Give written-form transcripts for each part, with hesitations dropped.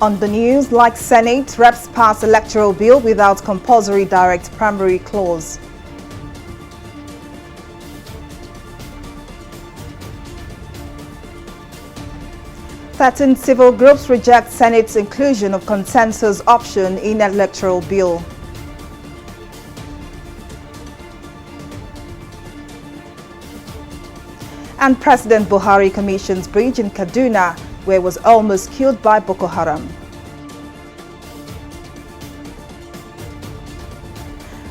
On the news, like Senate, reps pass electoral bill without compulsory direct primary clause. Certain civil groups reject Senate's inclusion of consensus option in electoral bill. And President Buhari commissions bridge in Kaduna, where was almost killed by Boko Haram.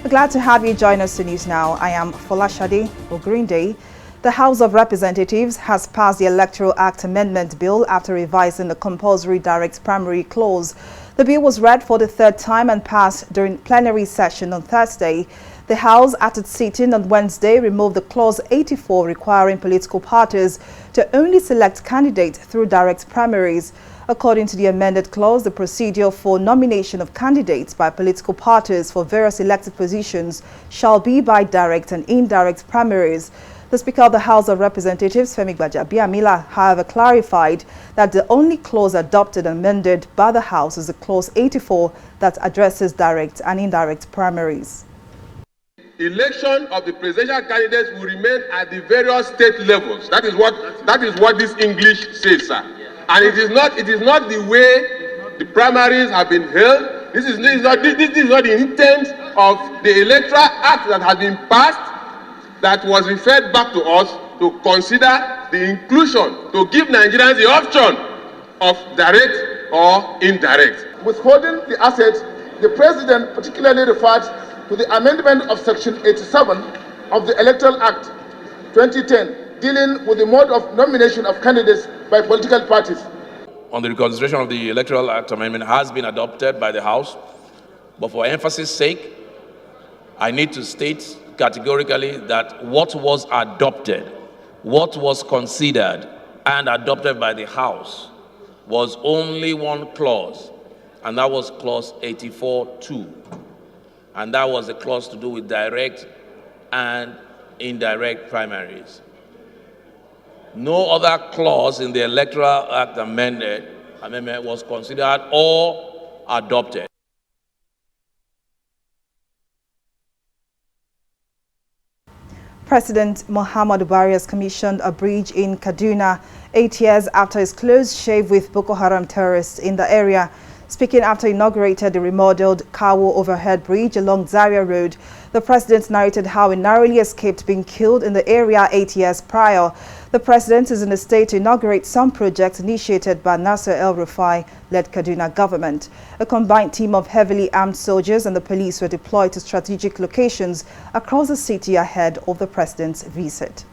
We're glad to have you join us to News Now. I am Folashade Ogrinde. The House of Representatives has passed the Electoral Act Amendment Bill after revising the compulsory direct primary clause. The bill was read for the third time and passed during plenary session on Thursday. The House, at its sitting on Wednesday, removed the Clause 84 requiring political parties to only select candidates through direct primaries. According to the amended clause, the procedure for nomination of candidates by political parties for various elected positions shall be by direct and indirect primaries. The Speaker of the House of Representatives, Femi Gbajabiamila, however, clarified that the only clause adopted and amended by the House is the Clause 84 that addresses direct and indirect primaries. Election of the presidential candidates will remain at the various state levels. That is what this English says, sir. And it is not the way the primaries have been held. This is not the intent of the Electoral Act that has been passed, that was referred back to us to consider the inclusion, to give Nigerians the option of direct or indirect. Withholding the assets, the President particularly referred to the amendment of Section 87 of the Electoral Act 2010, dealing with the mode of nomination of candidates by political parties. On the reconsideration of the Electoral Act Amendment has been adopted by the House, but for emphasis' sake, I need to state categorically that what was adopted, what was considered and adopted by the House was only one clause, and that was Clause 84(2). And that was a clause to do with direct and indirect primaries. No other clause in the Electoral Act amendment was considered or adopted. President Muhammadu Buhari has commissioned a bridge in Kaduna 8 years after his close shave with Boko Haram terrorists in the area. Speaking after inaugurated the remodeled Kawo overhead bridge along Zaria Road, the president narrated how he narrowly escaped being killed in the area 8 years prior. The president is in a state to inaugurate some projects initiated by Nasser El-Rufai-led Kaduna government. A combined team of heavily armed soldiers and the police were deployed to strategic locations across the city ahead of the president's visit.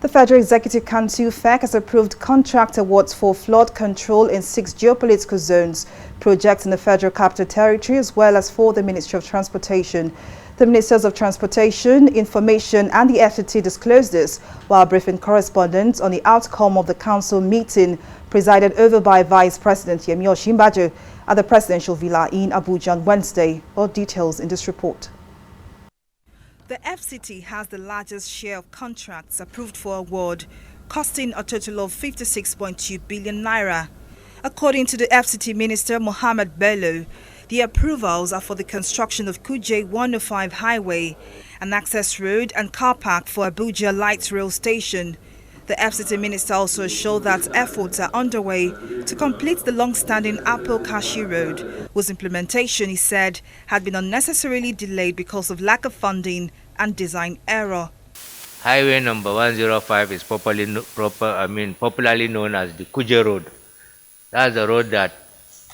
The Federal Executive Council (FEC) has approved contract awards for flood control in 6 geopolitical zones, projects in the Federal Capital Territory, as well as for the Ministry of Transportation. The Ministers of Transportation, Information and the FCT disclosed this while briefing correspondents on the outcome of the council meeting presided over by Vice President Yemi Osinbajo at the Presidential Villa in Abuja on Wednesday. All details in this report. The FCT has the largest share of contracts approved for award, costing a total of 56.2 billion naira. According to the FCT Minister Mohammed Bello, the approvals are for the construction of Kuje 105 Highway, an access road and car park for Abuja Light Rail Station. The FCT Minister also showed that efforts are underway to complete the long-standing Apple-Kashi Road, whose implementation, he said, had been unnecessarily delayed because of lack of funding and design error. Highway number 105 is popularly known as the Kuje Road. That's the road that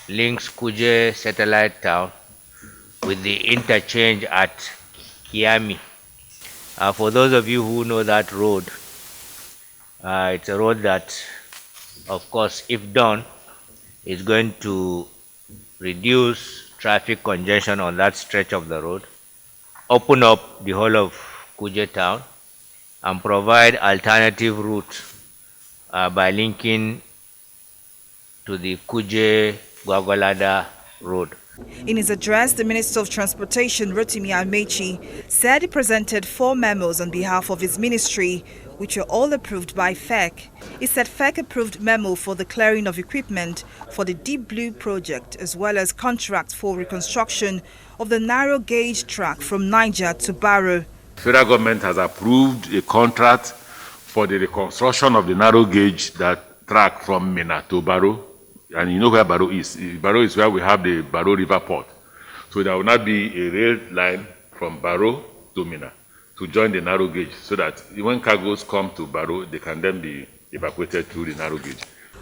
links Kuje satellite town with the interchange at Kiami. For those of you who know that road, it's a road that, of course, if done, is going to reduce traffic congestion on that stretch of the road, open up the whole of Kuje town, and provide alternative routes by linking to the Kuje-Gwagwalada road. In his address, the Minister of Transportation, Rotimi Amechi, said he presented 4 memos on behalf of his ministry, which were all approved by FEC. He said FEC approved memo for the clearing of equipment for the Deep Blue project, as well as contract for reconstruction of the narrow gauge track from Niger to Barrow. The federal government has approved a contract for the reconstruction of the narrow gauge track from Minna to Barrow. And you know where Barrow is. Barrow is where we have the Barrow River Port. So there will not be a rail line from Barrow to Minna to join the narrow gauge, so that when cargoes come to Barrow, they can then be evacuated through the narrow gauge.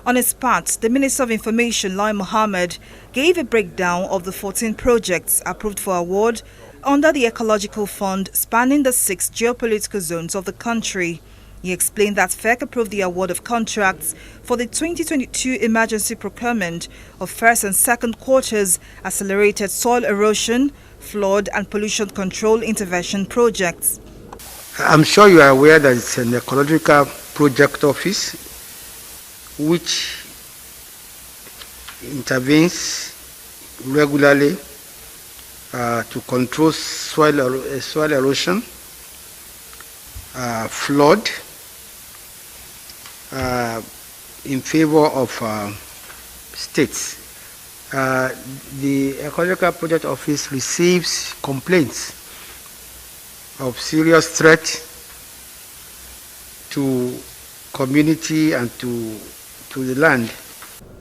On his part, the Minister of Information, Lai Mohammed, gave a breakdown of the 14 projects approved for award under the Ecological Fund spanning the 6 geopolitical zones of the country. He explained that FEC approved the award of contracts for the 2022 emergency procurement of first and second quarters accelerated soil erosion, flood and pollution control intervention projects. I'm sure you are aware that it's an ecological project office which intervenes regularly to control soil erosion, flood, in favor of states. The Ecological Project Office receives complaints of serious threat to community and to the land.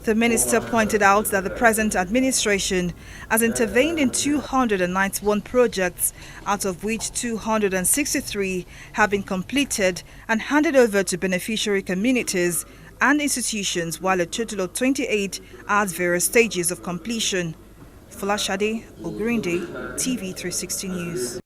The minister pointed out that the present administration has intervened in 291 projects, out of which 263 have been completed and handed over to beneficiary communities and institutions, while a total of 28 are at various stages of completion. Folashade Ogurinde, TV360 News.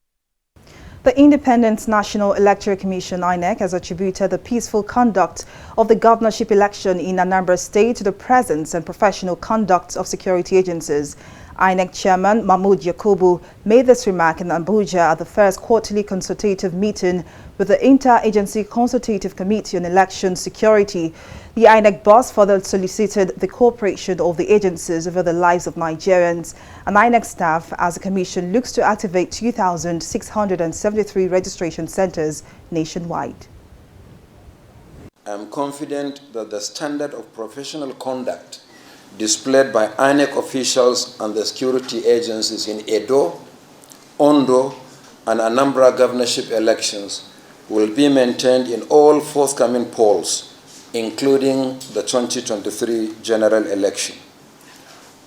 The Independent National Electoral Commission (INEC) has attributed the peaceful conduct of the governorship election in Anambra State to the presence and professional conduct of security agencies. INEC Chairman Mahmood Yakubu made this remark in Abuja at the first quarterly consultative meeting with the Interagency Consultative Committee on Election Security. The INEC boss further solicited the cooperation of the agencies over the lives of Nigerians and INEC staff as the Commission looks to activate 2,673 registration centers nationwide. I am confident that the standard of professional conduct displayed by INEC officials and the security agencies in Edo, Ondo, and Anambra governorship elections will be maintained in all forthcoming polls, including the 2023 general election.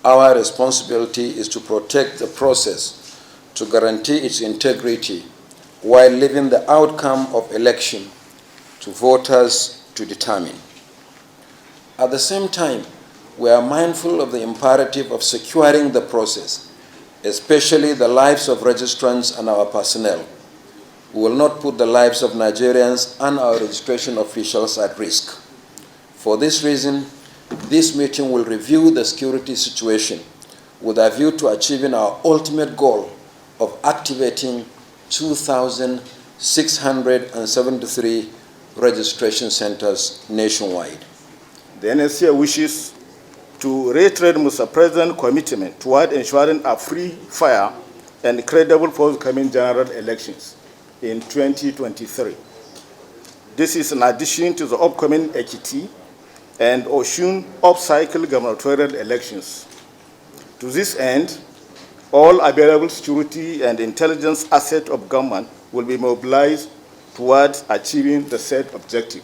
Our responsibility is to protect the process, to guarantee its integrity, while leaving the outcome of election to voters to determine. At the same time, we are mindful of the imperative of securing the process, especially the lives of registrants and our personnel. We will not put the lives of Nigerians and our registration officials at risk. For this reason, this meeting will review the security situation with a view to achieving our ultimate goal of activating 2,673 registration centers nationwide. The NSA wishes to reiterate Mr. President's commitment toward ensuring a free, fair, and credible forthcoming general elections in 2023. This is in addition to the upcoming Ekiti and Osun off-cycle gubernatorial elections. To this end, all available security and intelligence assets of government will be mobilized towards achieving the set objective.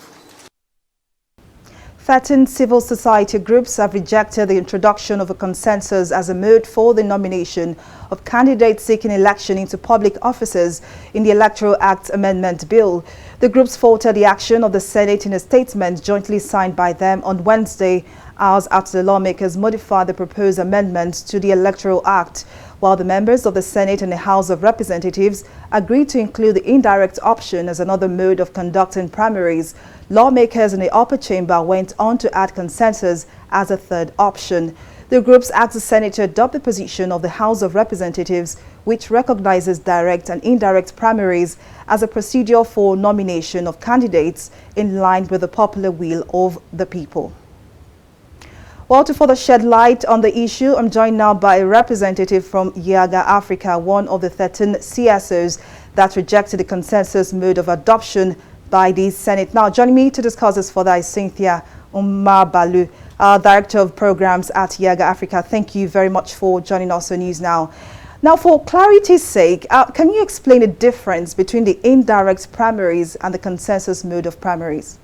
13 civil society groups have rejected the introduction of a consensus as a mode for the nomination of candidates seeking election into public offices in the Electoral Act Amendment Bill. The groups faulted the action of the Senate in a statement jointly signed by them on Wednesday, hours after the lawmakers modified the proposed amendments to the Electoral Act, while the members of the Senate and the House of Representatives agreed to include the indirect option as another mode of conducting primaries. Lawmakers in the upper chamber went on to add consensus as a third option. The groups asked the Senate to adopt the position of the House of Representatives, which recognizes direct and indirect primaries as a procedure for nomination of candidates in line with the popular will of the people. Well, to further shed light on the issue, I'm joined now by a representative from Yaga Africa, one of the 13 CSOs that rejected the consensus mode of adoption by the Senate. Now, joining me to discuss this further is Cynthia Umabalu, Director of Programs at Yaga Africa. Thank you very much for joining us on News Now. Now, for clarity's sake, can you explain the difference between the indirect primaries and the consensus mode of primaries?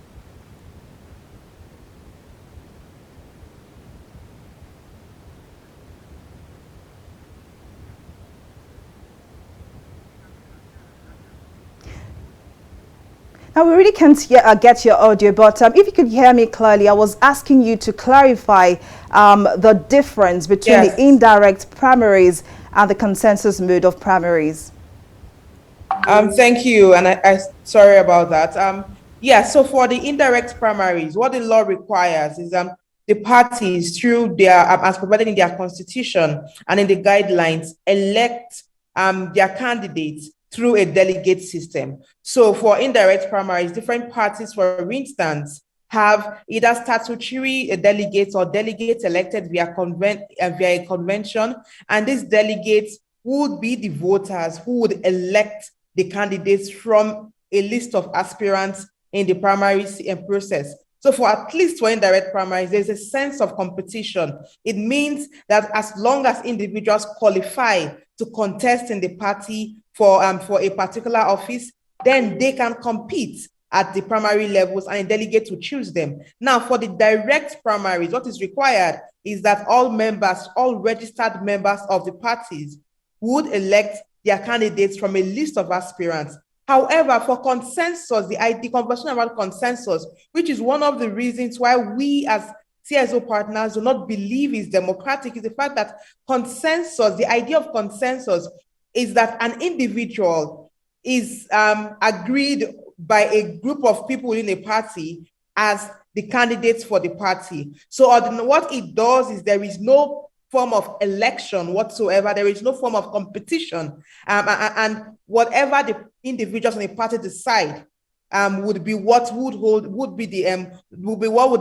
Now, we really can't get your audio, but if you could hear me clearly, I was asking you to clarify the difference between the indirect primaries and the consensus mode of primaries. Thank you, and I sorry about that. So for the indirect primaries, what the law requires is the parties, through their as provided in their constitution and in the guidelines, elect their candidates through a delegate system. So for indirect primaries, different parties, for instance, have either statutory delegates or delegates elected via a convention, and these delegates would be the voters who would elect the candidates from a list of aspirants in the primary process. So for at least for indirect primaries, there's a sense of competition. It means that as long as individuals qualify to contest in the party for a particular office, then they can compete at the primary levels and a delegate to choose them. Now, for the direct primaries, what is required is that all members, all registered members of the parties would elect their candidates from a list of aspirants. However, for consensus, the conversation about consensus, which is one of the reasons why we as CSO partners do not believe is democratic, is the fact that consensus, the idea of consensus, is that an individual is agreed by a group of people within a party as the candidates for the party. So what it does is there is no form of election whatsoever. There is no form of competition, and whatever the individuals in the party decide would be what would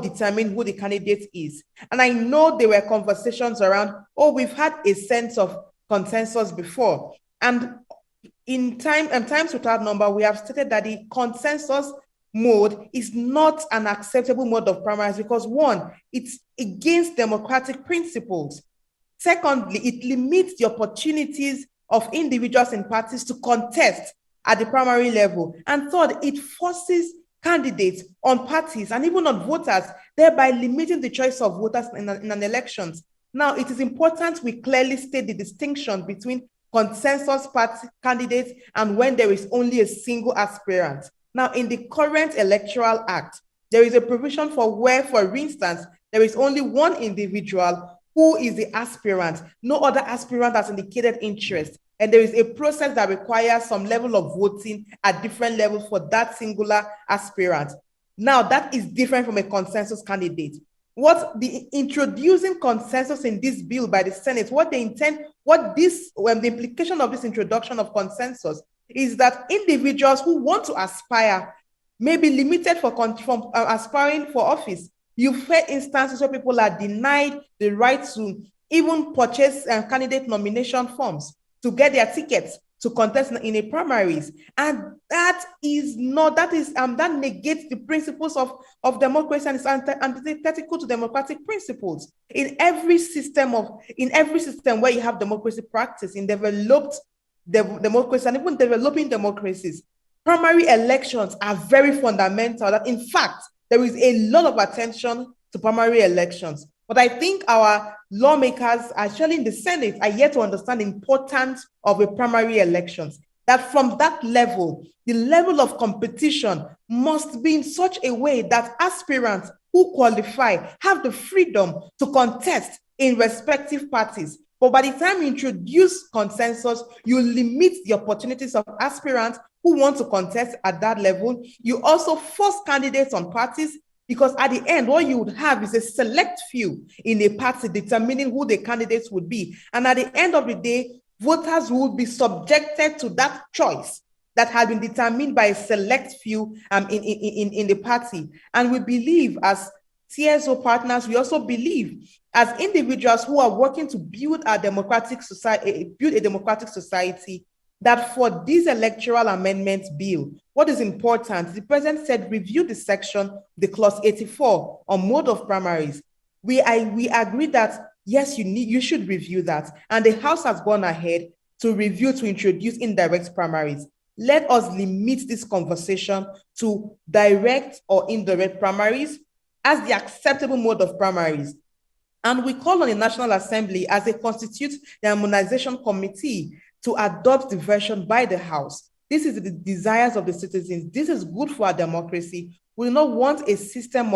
determine who the candidate is. And I know there were conversations around, we've had a sense of consensus before, and in times without number, we have stated that the consensus mode is not an acceptable mode of primaries because, one, it's against democratic principles. Secondly, it limits the opportunities of individuals and parties to contest at the primary level. And third, it forces candidates on parties and even on voters, thereby limiting the choice of voters in an elections. Now, it is important we clearly state the distinction between consensus party candidates and when there is only a single aspirant. Now, in the current Electoral Act, there is a provision for where, for instance, there is only one individual who is the aspirant, no other aspirant has indicated interest, and there is a process that requires some level of voting at different levels for that singular aspirant. Now, that is different from a consensus candidate. Introducing consensus in this bill by the Senate, the implication of this introduction of consensus is that individuals who want to aspire may be limited from aspiring for office. You've heard instances where people are denied the right to even purchase candidate nomination forms to get their tickets to contest in a primaries, and that negates the principles of democracy and is antithetical to democratic principles. In every system where you have democracy practice, in developed democracy and even developing democracies, primary elections are very fundamental. That in fact, there is a lot of attention to primary elections. But I think our lawmakers, actually in the Senate, are yet to understand the importance of a primary elections. That from that level, the level of competition must be in such a way that aspirants who qualify have the freedom to contest in respective parties. But by the time you introduce consensus, you limit the opportunities of aspirants who want to contest at that level. You also force candidates on parties, because at the end, what you would have is a select few in a party determining who the candidates would be. And at the end of the day, voters would be subjected to that choice that had been determined by a select few in the party. And we believe as CSO partners, we also believe as individuals who are working to build a democratic society, that for this electoral amendment bill, what is important, the president said review the section, the clause 84 on mode of primaries. We agree that yes, you should review that, and the House has gone ahead to review to introduce indirect primaries. Let us limit this conversation to direct or indirect primaries as the acceptable mode of primaries. And we call on the National Assembly as they constitute the Harmonization Committee to adopt the version by the House. This is the desires of the citizens. This is good for our democracy. We do not want a system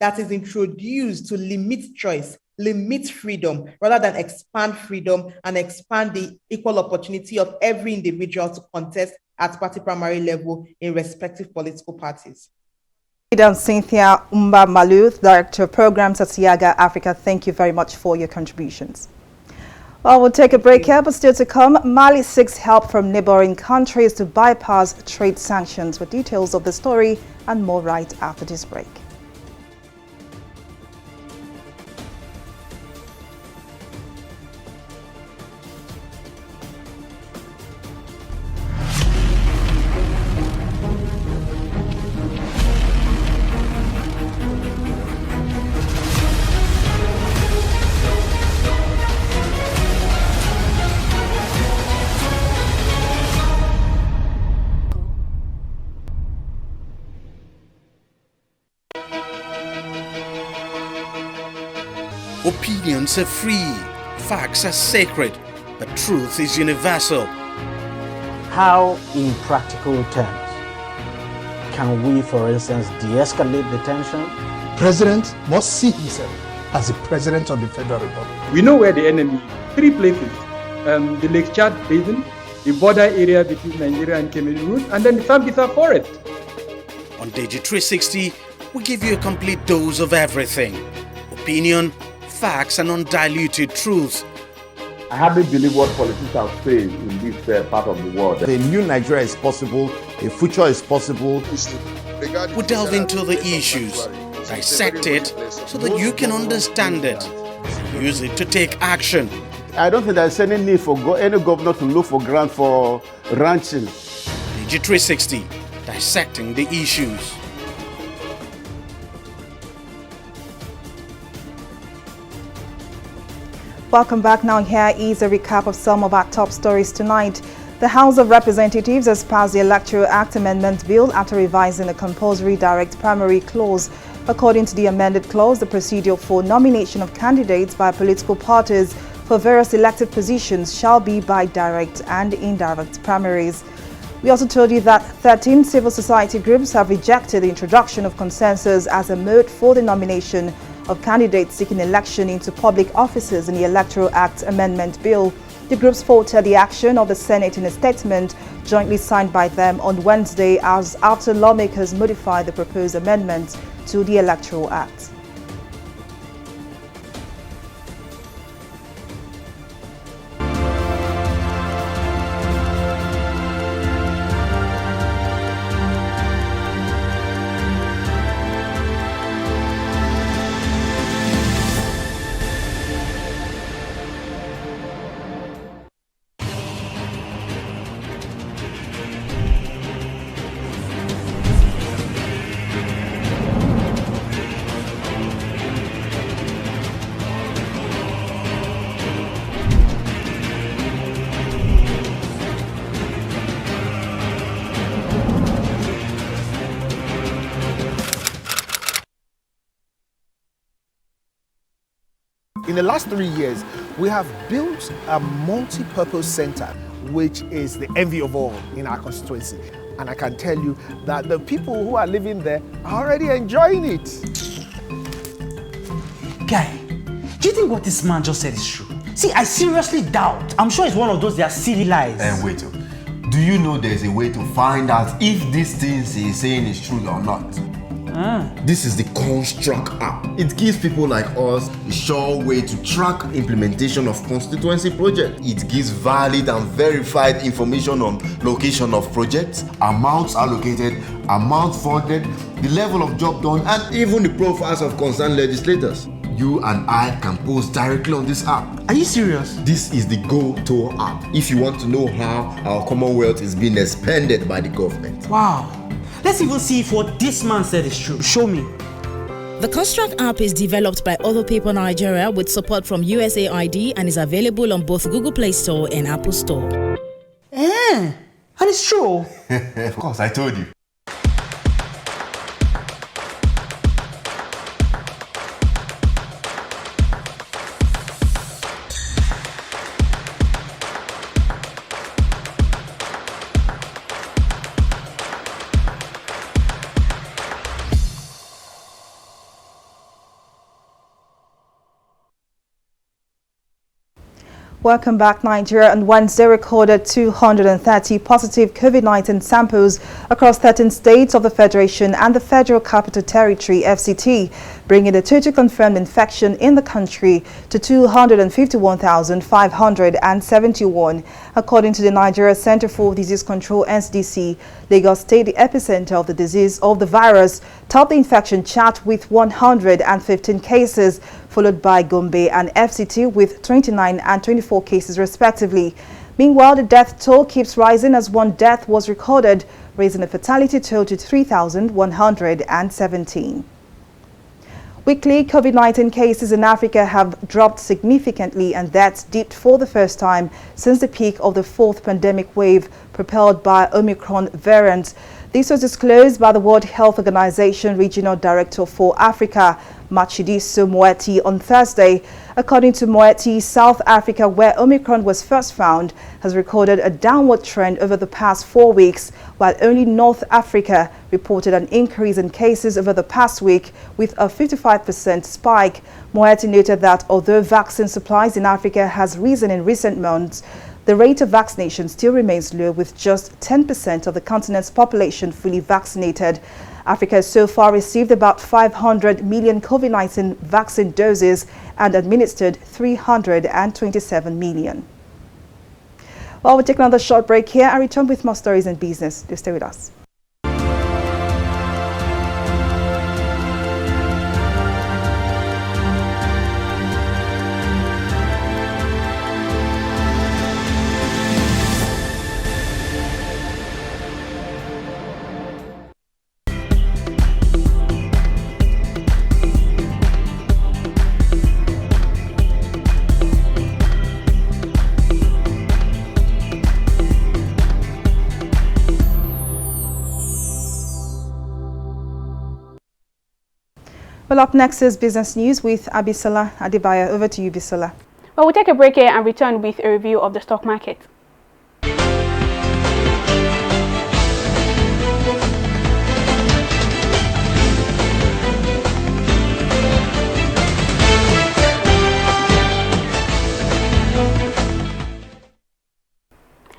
that is introduced to limit choice, limit freedom, rather than expand freedom and expand the equal opportunity of every individual to contest at party primary level in respective political parties. Madam Cynthia Umba Maluth, Director of Programs at Siaga Africa, thank you very much for your contributions. Well, we'll take a break here, but still to come, Mali seeks help from neighboring countries to bypass trade sanctions. With details of the story and more right after this break. Opinions are free, facts are sacred, but truth is universal. How, in practical terms, can we, for instance, de-escalate the tension? President must see himself as the President of the Federal Republic. We know where the enemy is. 3 places, the Lake Chad Basin, the border area between Nigeria and Cameroon, and then the Sambisa Forest. On TV360, we give you a complete dose of everything. Opinion, facts and undiluted truth. I hardly believe what politicians say in this part of the world. A new Nigeria is possible, a future is possible. We delve into the issues, dissect it so that you can understand it, use it to take action. I don't think there's any need for any governor to look for grant for ranching. TV360, dissecting the issues. Welcome back. Now here is a recap of some of our top stories tonight. The House of Representatives has passed the Electoral Act Amendment Bill after revising a compulsory direct primary clause. According to the amended clause, the procedure for nomination of candidates by political parties for various elected positions shall be by direct and indirect primaries. We also told you that 13 civil society groups have rejected the introduction of consensus as a mode for the nomination of candidates seeking election into public offices in the Electoral Act Amendment Bill. The groups faulted the action of the Senate in a statement jointly signed by them on Wednesday as after lawmakers modified the proposed amendments to the Electoral Act. In the last 3 years, we have built a multi-purpose center, which is the envy of all in our constituency. And I can tell you that the people who are living there are already enjoying it. Guy, do you think what this man just said is true? See, I seriously doubt. I'm sure it's one of those their silly lies. And wait, do you know there's a way to find out if these things he's saying is true or not? This is the Construct app. It gives people like us a sure way to track implementation of constituency projects. It gives valid and verified information on location of projects, amounts allocated, amount funded, the level of job done, and even the profiles of concerned legislators. you and I can post directly on this app. Are you serious? This is the Go-To app. If you want to know how our Commonwealth is being expanded by the government. Wow. Let's even see if what this man said is true. Show me. The Construct app is developed by Other Paper Nigeria with support from USAID and is available on both Google Play Store and Apple Store. And it's true. Of course, I told you. Welcome back. Nigeria on Wednesday recorded 230 positive COVID-19 samples across 13 states of the Federation and the Federal Capital Territory, FCT, bringing the total confirmed infection in the country to 251,571. According to the Nigeria Center for Disease Control, NCDC, Lagos State, the epicenter of the disease of the virus, topped the infection chart with 115 cases, followed by Gombe and FCT with 29 and 24 cases respectively. Meanwhile, the death toll keeps rising as one death was recorded, raising the fatality toll to 3,117. Weekly COVID-19 cases in Africa have dropped significantly, and that's dipped for the first time since the peak of the fourth pandemic wave propelled by Omicron variant. This was disclosed by the World Health Organization Regional Director for Africa, Matshidiso Moeti, on Thursday. According to Moeti, South Africa, where Omicron was first found, has recorded a downward trend over the past 4 weeks, while only North Africa reported an increase in cases over the past week with a 55% spike. Moeti noted that although vaccine supplies in Africa has risen in recent months, the rate of vaccination still remains low, with just 10% of the continent's population fully vaccinated. Africa has so far received about 500 million COVID-19 vaccine doses and administered 327 million. Well, we'll take another short break here and return with more stories in business. Do stay with us. Well, up next is business news with Abisola Adibaya. Over to you, Bisola. Well, we'll take a break here and return with a review of the stock market.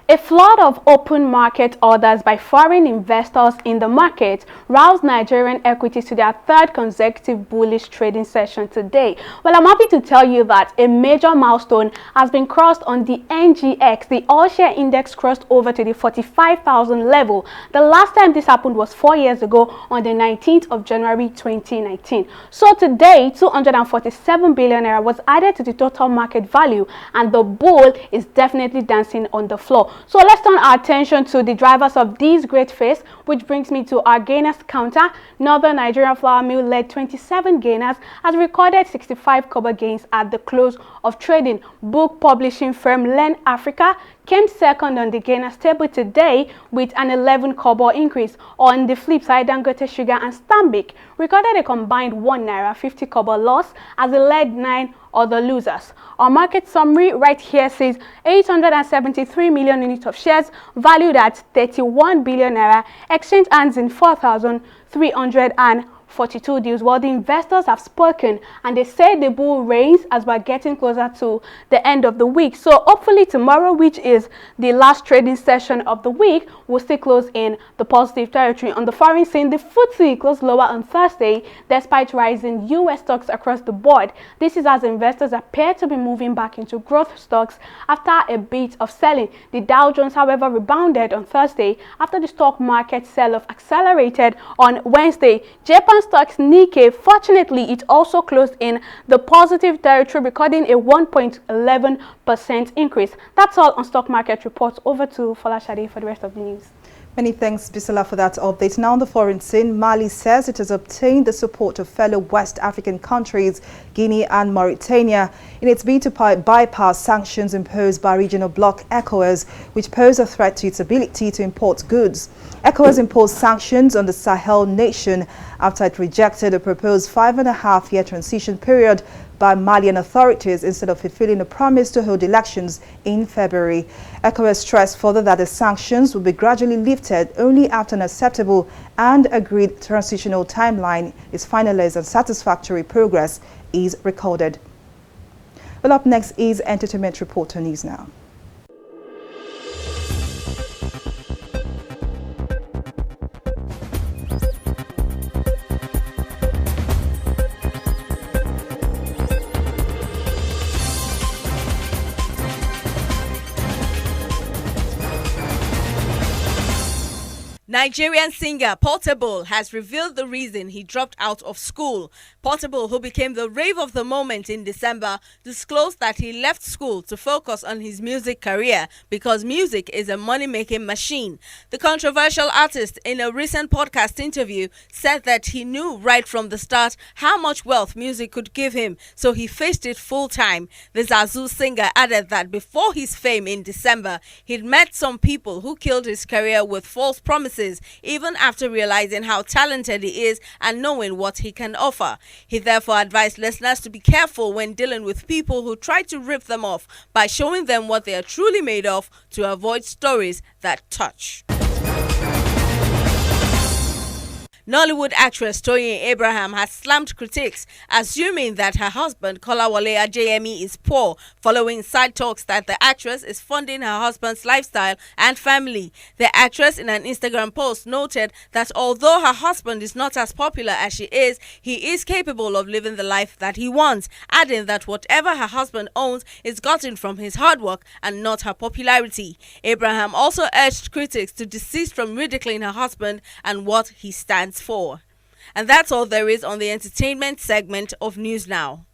A flood of open market orders by foreign investors in the market roused Nigerian equities to their third consecutive bullish trading session today. Well, I'm happy to tell you that a major milestone has been crossed on the NGX. The all-share index crossed over to the 45,000 level. The last time this happened was 4 years ago on the 19th of January 2019. So today, 247 billion naira was added to the total market value, and the bull is definitely dancing on the floor. So let's turn our attention to the drivers of this great phase, which brings me to our gainers counter. Northern Nigerian Flour Mill led 27 gainers, has recorded 65 kobo gains at the close of trading. Book publishing firm Len Africa came second on the gainers table today with an 11 kobo increase. On the flip side, Dangote Sugar and Stanbic recorded a combined 1 naira 50 kobo loss as they led 9 other losers. Our market summary right here says 873 million units of shares valued at 31 billion naira exchange hands in 4,342 deals. While the investors have spoken and they say the bull reigns as we're getting closer to the end of the week. So hopefully tomorrow, which is the last trading session of the week, will still close in the positive territory. On the foreign scene, the FTSE closed lower on Thursday despite rising US stocks across the board. This is as investors appear to be moving back into growth stocks after a bit of selling. The Dow Jones, however, rebounded on Thursday after the stock market sell-off accelerated on Wednesday. Japan Nigerian stocks Nikkei, fortunately, it also closed in the positive territory, recording a 1.11% increase. That's all on stock market reports. Over to Folashade for the rest of the news. Many thanks, Bisola, for that update. Now on the foreign scene, Mali says it has obtained the support of fellow West African countries, Guinea and Mauritania, in its bid to bypass sanctions imposed by regional bloc ECOWAS, which pose a threat to its ability to import goods. ECOWAS imposed sanctions on the Sahel nation after it rejected a proposed 5.5-year transition period by Malian authorities instead of fulfilling a promise to hold elections in February. ECOWAS stressed further that the sanctions will be gradually lifted only after an acceptable and agreed transitional timeline is finalized and satisfactory progress is recorded. Well, up next is Entertainment Reporter News Now. Nigerian singer Portable has revealed the reason he dropped out of school. Portable, who became the rave of the moment in December, disclosed that he left school to focus on his music career because music is a money-making machine. The controversial artist, in a recent podcast interview, said that he knew right from the start how much wealth music could give him, so he faced it full-time. The Zazu singer added that before his fame in December, he'd met some people who killed his career with false promises, even after realizing how talented he is and knowing what he can offer. He therefore advised listeners to be careful when dealing with people who try to rip them off by showing them what they are truly made of to avoid stories that touch. Nollywood actress Toyin Abraham has slammed critics, assuming that her husband Kolawole Ajayemi is poor, following side talks that the actress is funding her husband's lifestyle and family. The actress, in an Instagram post, noted that although her husband is not as popular as she is, he is capable of living the life that he wants, adding that whatever her husband owns is gotten from his hard work and not her popularity. Abraham also urged critics to desist from ridiculing her husband and what he stands for. And that's all there is on the entertainment segment of News Now.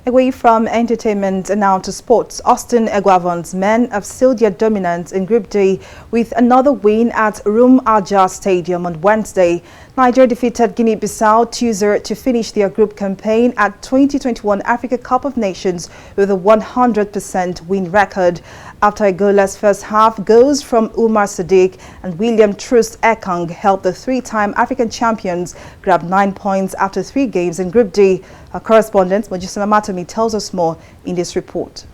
Away from entertainment and now to sports, Austin Eguavoen's men have sealed their dominance in Group D with another win at Rum Aja Stadium on Wednesday. Nigeria defeated Guinea-Bissau 2-0 to finish their group campaign at 2021 Africa Cup of Nations with a 100% win record. After a goalless first half, goals from Umar Sadiq and William Troost Ekong helped the three-time African champions grab 9 points after 3 games in Group D. Our correspondent, Mojisola Matomi, tells us more in this report.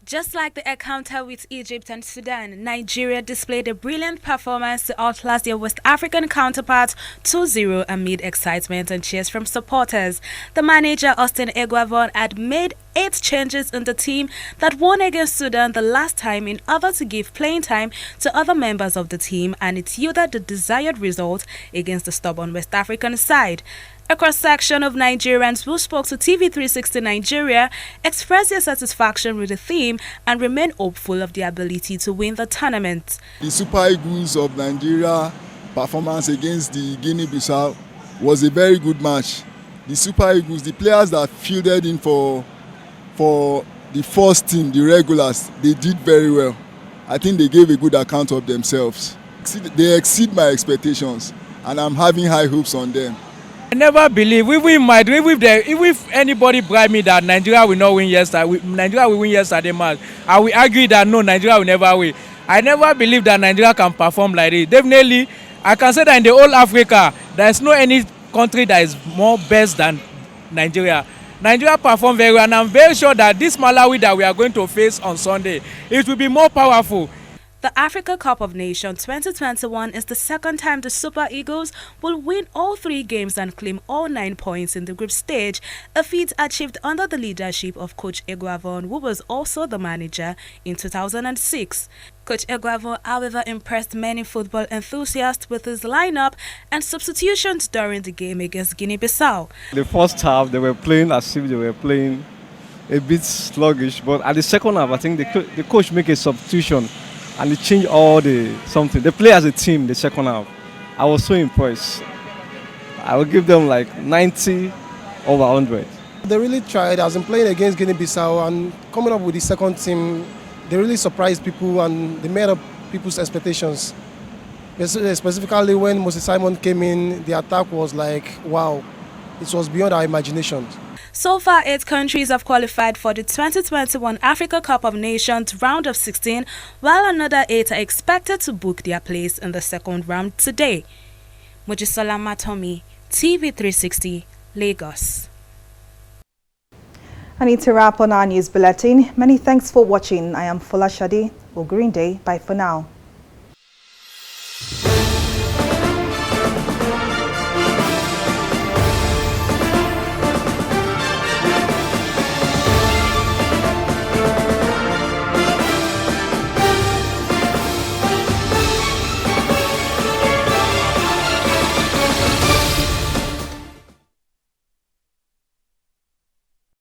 Just like the encounter with Egypt and Sudan, Nigeria displayed a brilliant performance to outlast their West African counterparts 2-0 amid excitement and cheers from supporters. The manager, Austin Eguavoen, had made 8 changes in the team that won against Sudan the last time in order to give playing time to other members of the team, and it yielded the desired result against the stubborn West African side. A cross-section of Nigerians who spoke to TV360 Nigeria expressed their satisfaction with the theme and remain hopeful of their ability to win the tournament. The Super Eagles of Nigeria performance against the Guinea-Bissau was a very good match. The Super Eagles, the players that fielded in for the first team, the regulars, they did very well. I think they gave a good account of themselves. They exceed my expectations, and I'm having high hopes on them. I never believe, if anybody bribe me that Nigeria will not win yesterday, Nigeria will win yesterday match, I will argue that no, Nigeria will never win. I never believe that Nigeria can perform like this. Definitely, I can say that in the whole Africa, there is no any country that is more best than Nigeria. Nigeria performed very well, and I'm very sure that this Malawi that we are going to face on Sunday, it will be more powerful. The Africa Cup of Nations 2021 is the second time the Super Eagles will win all 3 games and claim all 9 points in the group stage, a feat achieved under the leadership of Coach Eguavon, who was also the manager in 2006. Coach Eguavon, however, impressed many football enthusiasts with his lineup and substitutions during the game against Guinea-Bissau. The first half, they were playing as if they were playing a bit sluggish, but at the second half, I think the coach made a substitution and they changed all something. They play as a team the second half. I was so impressed. I will give them like 90 over 100. They really tried. As in playing against Guinea-Bissau and coming up with the second team, they really surprised people and they made up people's expectations. Specifically when Moses Simon came in, the attack was like, wow, it was beyond our imagination. So far, 8 countries have qualified for the 2021 Africa Cup of Nations round of 16, while another 8 are expected to book their place in the second round today. Mojisola Matomi, TV360, Lagos. I need to wrap on our news bulletin. Many thanks for watching. I am Fola Shadi. Well, Green Day. Bye for now.